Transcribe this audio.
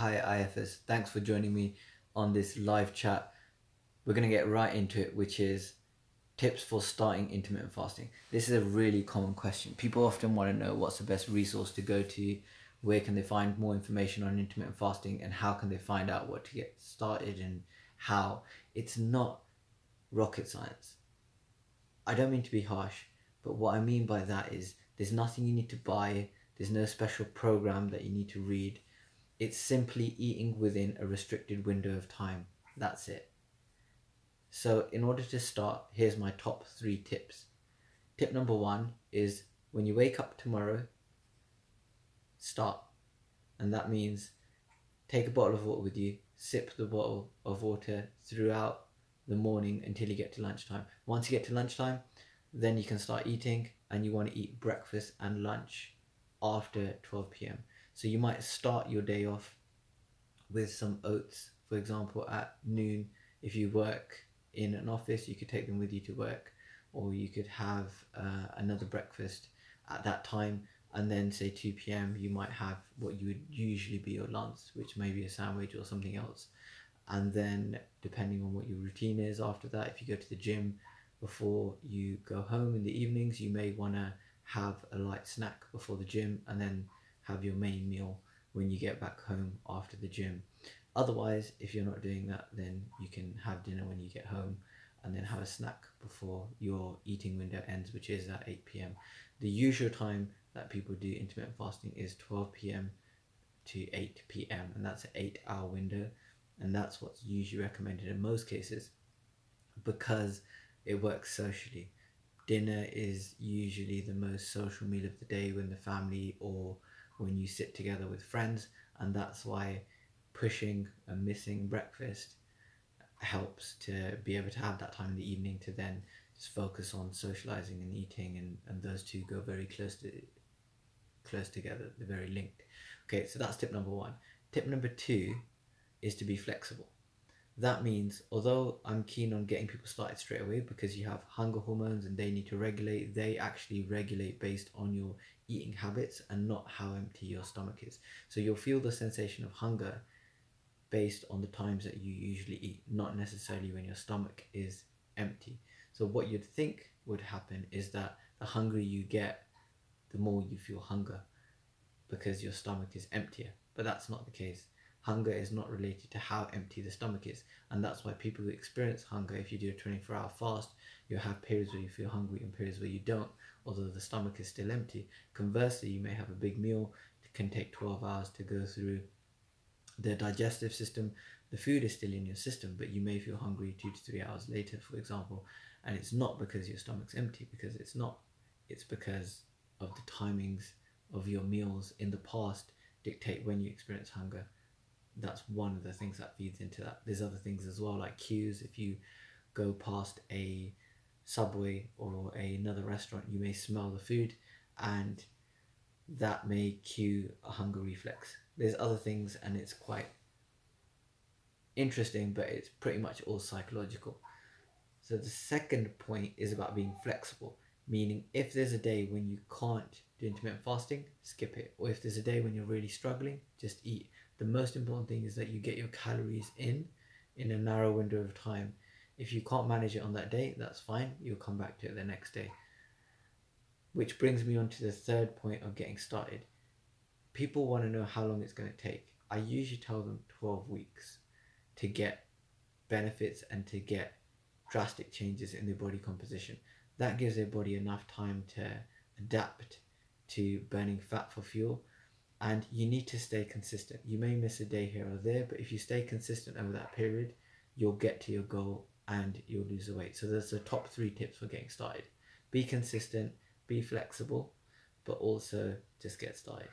Hi IFS, thanks for joining me on this live chat. We're going to get right into it, which is tips for starting intermittent fasting. This is a really common question. People often want to know what's the best resource to go to, where can they find more information on intermittent fasting, and how can they find out what to get started and how. It's not rocket science. I don't mean to be harsh, but what I mean by that is there's nothing you need to buy, there's no special program that you need to read. It's simply eating within a restricted window of time. That's it. So in order to start, here's my top 3 tips. Tip number 1 is when you wake up tomorrow, start. And that means take a bottle of water with you, sip the bottle of water throughout the morning until you get to lunchtime. Once you get to lunchtime, then you can start eating, and you want to eat breakfast and lunch after 12 p.m. So you might start your day off with some oats, for example, at noon. If you work in an office, you could take them with you to work, or you could have another breakfast at that time, and then say 2 p.m. you might have what you would usually be your lunch, which may be a sandwich or something else. And then depending on what your routine is after that, if you go to the gym before you go home in the evenings, you may want to have a light snack before the gym, and then have your main meal when you get back home after the gym. Otherwise, if you're not doing that, then you can have dinner when you get home, and then have a snack before your eating window ends, which is at 8 p.m. The usual time that people do intermittent fasting is 12 p.m. to 8 p.m., and that's an 8-hour window, and that's what's usually recommended in most cases because it works socially. Dinner is usually the most social meal of the day when the family or when you sit together with friends, and that's why pushing and missing breakfast helps to be able to have that time in the evening to then just focus on socializing and eating, and those two go very close together. They're very linked. Okay, so that's tip number 1. Tip number 2 is to be flexible. That means, although I'm keen on getting people started straight away because you have hunger hormones and they need to regulate, they actually regulate based on your eating habits and not how empty your stomach is. So you'll feel the sensation of hunger based on the times that you usually eat, not necessarily when your stomach is empty. So what you'd think would happen is that the hungrier you get, the more you feel hunger because your stomach is emptier. But that's not the case. Hunger is not related to how empty the stomach is, and that's why people who experience hunger, if you do a 24-hour fast, you'll have periods where you feel hungry and periods where you don't, although the stomach is still empty. Conversely, you may have a big meal, it can take 12 hours to go through the digestive system. The food is still in your system, but you may feel hungry 2 to 3 hours later, for example, and it's not because your stomach's empty, because it's not. It's because of the timings of your meals in the past dictate when you experience hunger. That's one of the things that feeds into that. There's other things as well, like cues. If you go past a Subway or another restaurant, you may smell the food, and that may cue a hunger reflex. There's other things, and it's quite interesting, but it's pretty much all psychological. So the second point is about being flexible, meaning if there's a day when you can't do intermittent fasting, skip it. Or if there's a day when you're really struggling, just eat. The most important thing is that you get your calories in a narrow window of time. If you can't manage it on that day, that's fine. You'll come back to it the next day. Which brings me on to the third point of getting started. People want to know how long it's going to take. I usually tell them 12 weeks to get benefits and to get drastic changes in their body composition. That gives their body enough time to adapt to burning fat for fuel, and you need to stay consistent. You may miss a day here or there, but if you stay consistent over that period, you'll get to your goal and you'll lose the weight. So there's the top 3 tips for getting started. Be consistent, be flexible, but also just get started.